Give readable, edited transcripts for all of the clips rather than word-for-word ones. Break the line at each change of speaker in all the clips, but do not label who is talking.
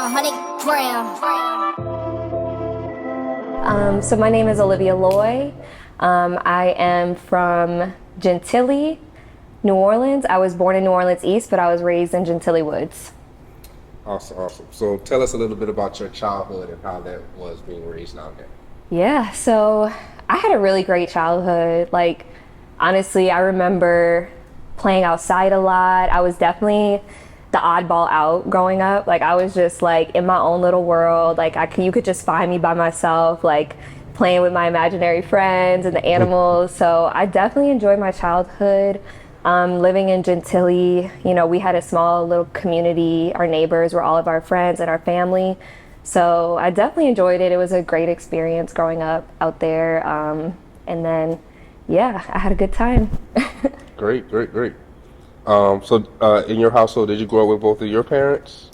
100 gram.
So my name is Olivia Loy. I am from Gentilly, New Orleans. I was born in New Orleans East, but I was raised in Gentilly Woods.
Awesome. So tell us a little bit about your childhood and how that was being raised down there.
Yeah, so I had a really great childhood. Like, honestly, I remember playing outside a lot. I was definitely the oddball out growing up. Like, I was just like in my own little world. Like, you could just find me by myself, like playing with my imaginary friends and the animals. So I definitely enjoyed my childhood. Living in Gentilly, you know, we had a small little community. Our neighbors were all of our friends and our family. So I definitely enjoyed it. It was a great experience growing up out there. And then, yeah, I had a good time.
Great. So in your household, did you grow up with both of your parents?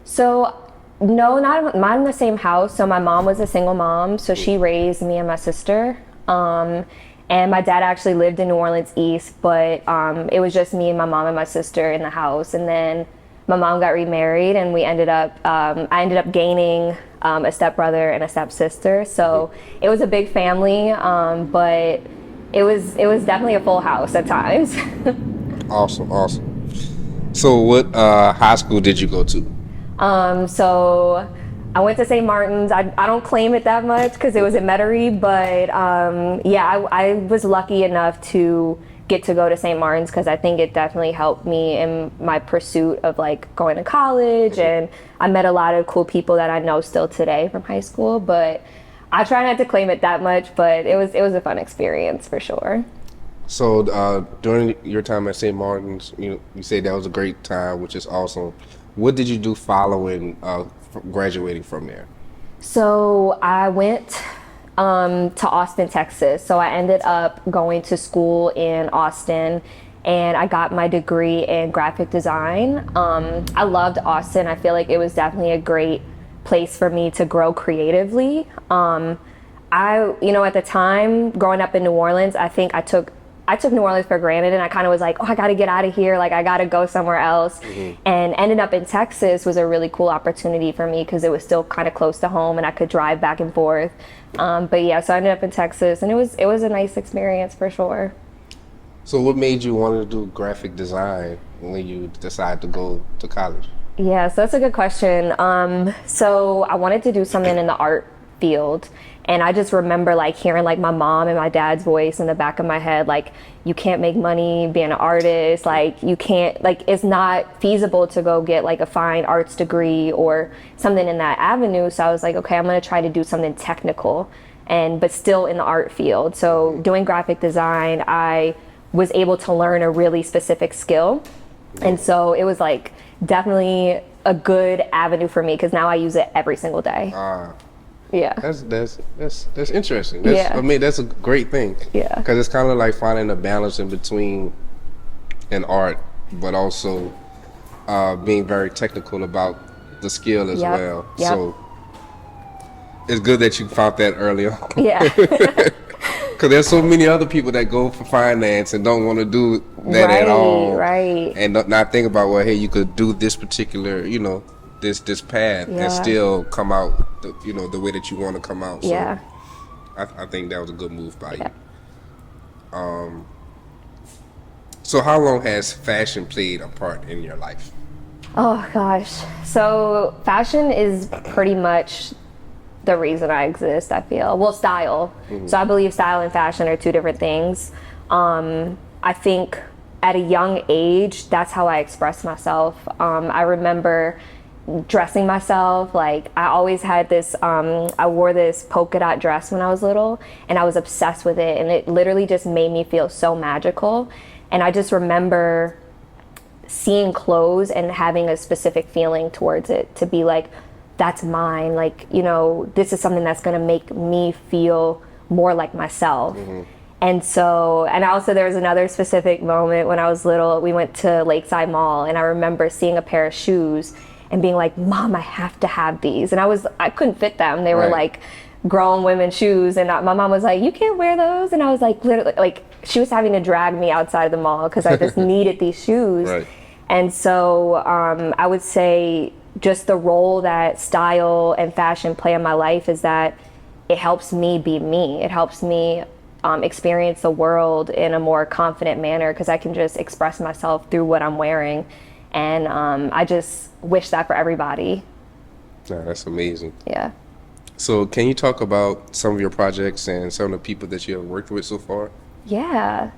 So, no, not in the same house. So my mom was a single mom. So she raised me and my sister. And my dad actually lived in New Orleans East, but it was just me and my mom and my sister in the house. And then my mom got remarried, and I ended up gaining a stepbrother and a stepsister. So it was a big family, but it was definitely a full house at times.
Awesome. So what high school did you go to?
So I went to St. Martin's. I don't claim it that much because it was in Metairie, but yeah, I was lucky enough to get to go to St. Martin's because I think it definitely helped me in my pursuit of like going to college, and I met a lot of cool people that I know still today from high school. But I try not to claim it that much, but it was a fun experience for sure.
So during your time at St. Martin's, you said that was a great time, which is awesome. What did you do following graduating from there?
So I went to Austin, Texas. So I ended up going to school in Austin, and I got my degree in graphic design. I loved Austin. I feel like it was definitely a great place for me to grow creatively. At the time growing up in New Orleans, I think I took New Orleans for granted, and I kind of was like, oh, I got to get out of here. Like, I got to go somewhere else. And ended up in Texas was a really cool opportunity for me because it was still kind of close to home and I could drive back and forth. But yeah, so I ended up in Texas, and it was a nice experience for sure.
So what made you want to do graphic design when you decided to go to college?
Yeah, so that's a good question. So I wanted to do something in the art field. And I just remember like hearing like my mom and my dad's voice in the back of my head, like, you can't make money being an artist. Like, you can't, like, it's not feasible to go get like a fine arts degree or something in that avenue. So I was like, okay, I'm going to try to do something technical but still in the art field. So doing graphic design, I was able to learn a really specific skill. And so it was like definitely a good avenue for me because now I use it every single day. Yeah.
That's interesting.
Yeah.
I mean, that's a great thing.
Yeah.
Because it's kind of like finding a balance in between an art, but also being very technical about the skill as well.
Yep.
So it's good that you found that early on.
Yeah.
Because there's so many other people that go for finance and don't want to do that at all.
Right.
And not think about, well, hey, you could do this particular, this path and still come out the way that you want to come out. So
Yeah.
I think that was a good move by you. So how long has fashion played a part in your life?
Oh gosh. So fashion is pretty much the reason I exist, I feel. Well, style. So I believe style and fashion are two different things. I think at a young age, that's how I express myself. I remember dressing myself, like I always had this, I wore this polka dot dress when I was little, and I was obsessed with it, and it literally just made me feel so magical. And I just remember seeing clothes and having a specific feeling towards it, to be like, that's mine, like, this is something that's gonna make me feel more like myself. And also there was another specific moment when I was little. We went to Lakeside Mall, and I remember seeing a pair of shoes and being like, Mom, I have to have these. And I couldn't fit them. They were like grown women shoes. And my mom was like, you can't wear those. And I was like, literally, like, she was having to drag me outside of the mall because I just needed these shoes. And so I would say just the role that style and fashion play in my life is that it helps me be me. It helps me experience the world in a more confident manner because I can just express myself through what I'm wearing. And I just wish that for everybody.
Yeah, that's amazing.
Yeah.
So can you talk about some of your projects and some of the people that you have worked with so far?
Yeah.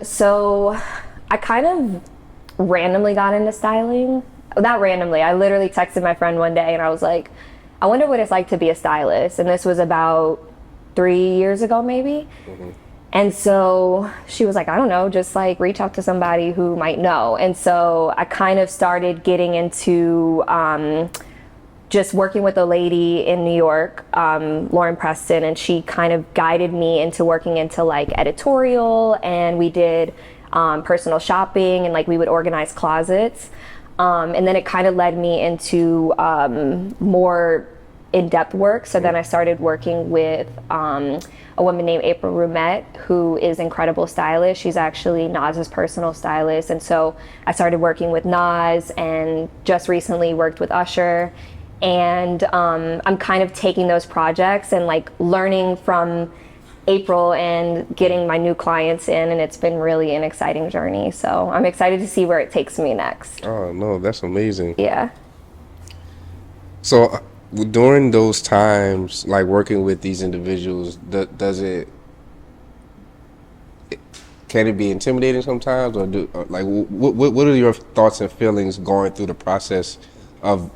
So I kind of randomly got into styling. Not randomly. I literally texted my friend one day and I was like, I wonder what it's like to be a stylist. And this was about 3 years ago, maybe. And so she was like, I don't know, just like reach out to somebody who might know. And so I kind of started getting into just working with a lady in New York, Lauren Preston, and she kind of guided me into working into like editorial, and we did personal shopping, and like we would organize closets. And then it kind of led me into more in-depth work. So then I started working with a woman named April Rumette, who is incredible stylist. She's actually Nas's personal stylist. And so I started working with Nas and just recently worked with Usher. And I'm kind of taking those projects and like learning from April and getting my new clients in, and it's been really an exciting journey. So I'm excited to see where it takes me next.
Oh, no, that's amazing.
Yeah.
So during those times, like working with these individuals, can it be intimidating sometimes, or like what are your thoughts and feelings going through the process of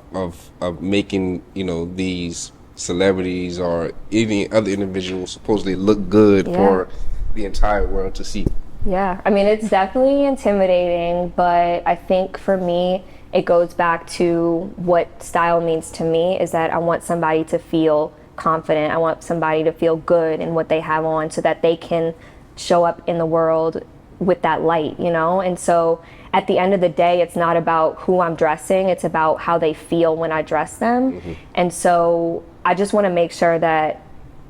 making, you know, these celebrities or any other individuals supposedly look good for the entire world to see?
Yeah, I mean, it's definitely intimidating, but I think for me, it goes back to what style means to me is that I want somebody to feel confident. I want somebody to feel good in what they have on so that they can show up in the world with that light, you know? And so at the end of the day, it's not about who I'm dressing, it's about how they feel when I dress them. And so I just want to make sure that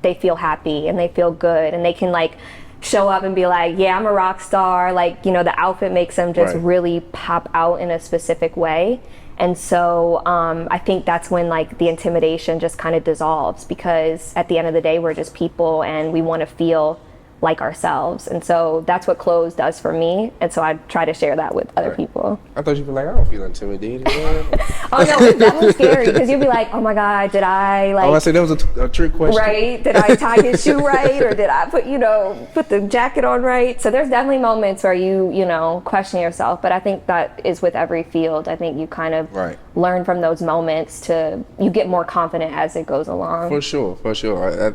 they feel happy and they feel good and they can like show up and be like, yeah, I'm a rock star. Like, you know, the outfit makes them just really pop out in a specific way. And so I think that's when like the intimidation just kind of dissolves, because at the end of the day, we're just people and we want to feel like ourselves. And so that's what clothes does for me. And so I try to share that with other people.
I thought you'd be like, I don't feel intimidated.
Oh no, it's definitely scary because you'll be like, oh my God, did I like...
Oh, I said that was a trick question.
Right? Did I tie his shoe right? Or did I put the jacket on right? So there's definitely moments where you know, question yourself. But I think that is with every field. I think you kind of learn from those moments you get more confident as it goes along.
For sure.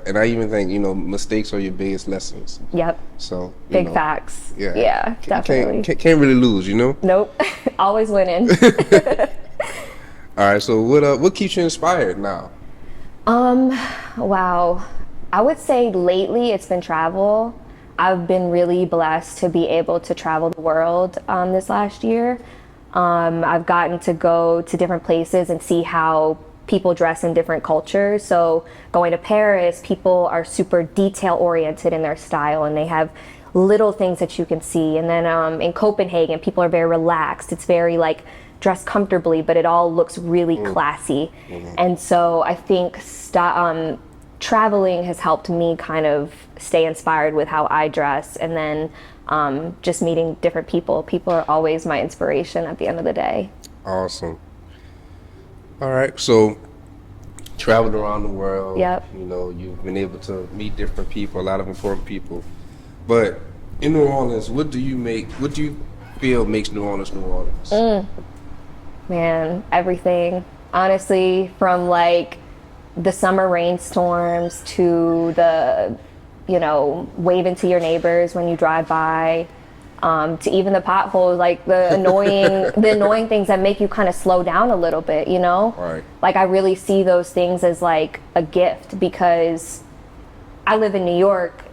And I even think, you know, mistakes are your biggest lessons.
Yep.
So
big facts.
Yeah.
Yeah, definitely.
Can't really lose, you know?
Nope. Always winning.
All right. So what keeps you inspired now?
Wow. I would say lately it's been travel. I've been really blessed to be able to travel the world this last year. I've gotten to go to different places and see how people dress in different cultures. So going to Paris, people are super detail oriented in their style and they have little things that you can see. And then in Copenhagen, people are very relaxed. It's very like dressed comfortably, but it all looks really classy. And so I think traveling has helped me kind of stay inspired with how I dress. And then just meeting different people. People are always my inspiration at the end of the day.
Awesome. All right, so traveled around the world.
Yep.
You know, you've been able to meet different people, a lot of important people. But in New Orleans, what do you feel makes New Orleans New Orleans?
Man, everything. Honestly, from like the summer rainstorms to the, you know, waving to your neighbors when you drive by. To even the potholes, like the annoying things that make you kind of slow down a little bit, you know?
Right.
Like I really see those things as like a gift, because I live in New York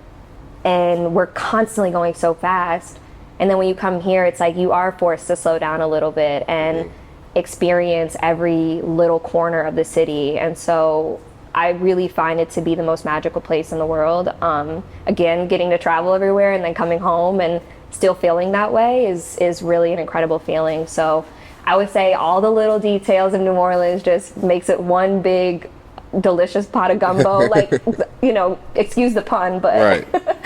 and we're constantly going so fast. And then when you come here, it's like you are forced to slow down a little bit and experience every little corner of the city. And so I really find it to be the most magical place in the world. Again, getting to travel everywhere and then coming home and still feeling that way is really an incredible feeling. So I would say all the little details of New Orleans just makes it one big delicious pot of gumbo. Like, excuse the pun, but
Right.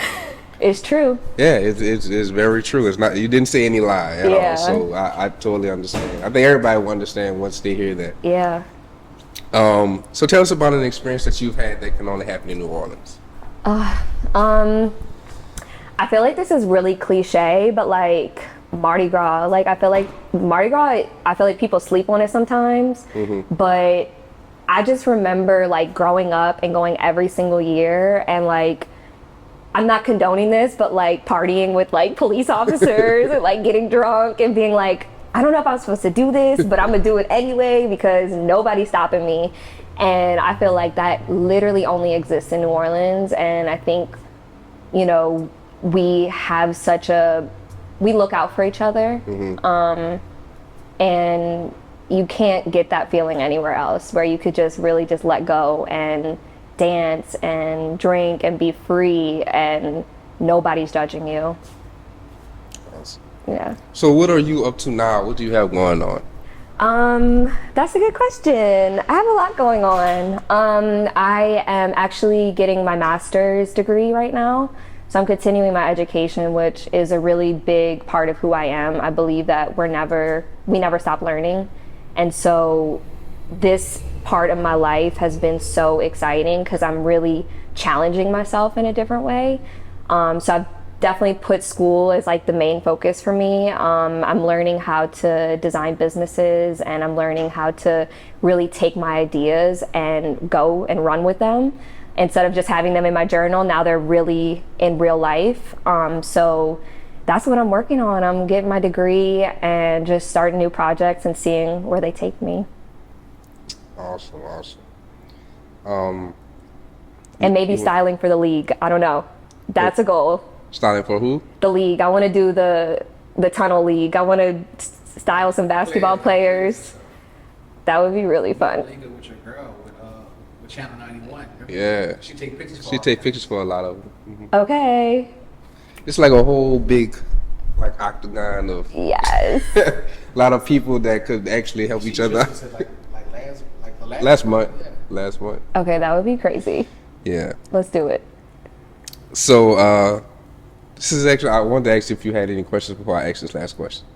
it's true.
Yeah, it's very true. It's not, you didn't say any lie at
Yeah.
all. So I totally understand. I think everybody will understand once they hear that.
Yeah.
So tell us about an experience that you've had that can only happen in New Orleans.
I feel like this is really cliche, but like Mardi Gras, like I feel like Mardi Gras, I feel like people sleep on it sometimes, but I just remember like growing up and going every single year, and like, I'm not condoning this, but like partying with like police officers and like getting drunk and being like, I don't know if I'm supposed to do this, but I'm gonna do it anyway because nobody's stopping me. And I feel like that literally only exists in New Orleans. And I think, we have we look out for each other. And you can't get that feeling anywhere else, where you could just really just let go and dance and drink and be free and nobody's judging you.
Awesome.
Yeah.
So what are you up to now? What do you have going on?
That's a good question. I have a lot going on. I am actually getting my master's degree right now. So I'm continuing my education, which is a really big part of who I am. I believe that we never stop learning. And so this part of my life has been so exciting because I'm really challenging myself in a different way. So I've definitely put school as like the main focus for me. I'm learning how to design businesses, and I'm learning how to really take my ideas and go and run with them. Instead of just having them in my journal, now they're really in real life. So that's what I'm working on. I'm getting my degree and just starting new projects and seeing where they take me.
Awesome.
And maybe styling for the league. I don't know. That's a goal.
Styling for who?
The league. I want to do the tunnel league. I want to style some basketball players. That would be really fun.
With your girl with Channel 91.
Yeah.
She take pictures.
She take pictures for a lot of them.
Okay.
It's like a whole big, like, octagon of
Yes.
a lot of people that could actually help each other. Last month. Last month.
Okay, that would be crazy.
Yeah.
Let's do it.
So this is actually, I wanted to ask you if you had any questions before I ask this last question.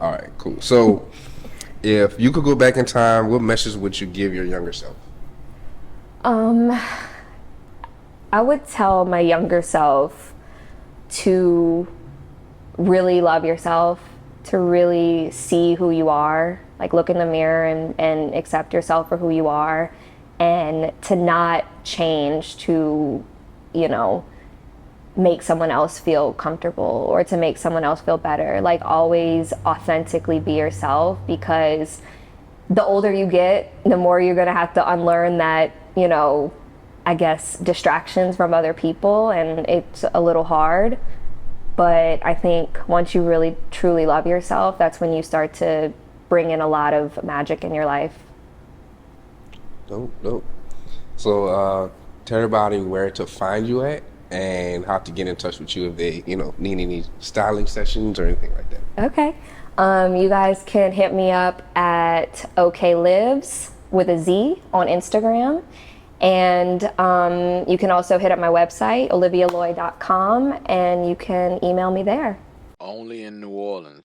All right, cool. So if you could go back in time, what message would you give your younger self?
I would tell my younger self to really love yourself, to really see who you are, like look in the mirror and accept yourself for who you are, and to not change to, make someone else feel comfortable or to make someone else feel better. Like, always authentically be yourself, because the older you get, the more you're gonna have to unlearn that, I guess, distractions from other people, and it's a little hard. But I think once you really truly love yourself, that's when you start to bring in a lot of magic in your life.
Dope. So tell everybody where to find you at and how to get in touch with you if they, need any styling sessions or anything like that.
Okay. You guys can hit me up at OKLives with a Z on Instagram. And you can also hit up my website, olivialoy.com, and you can email me there.
Only in New Orleans.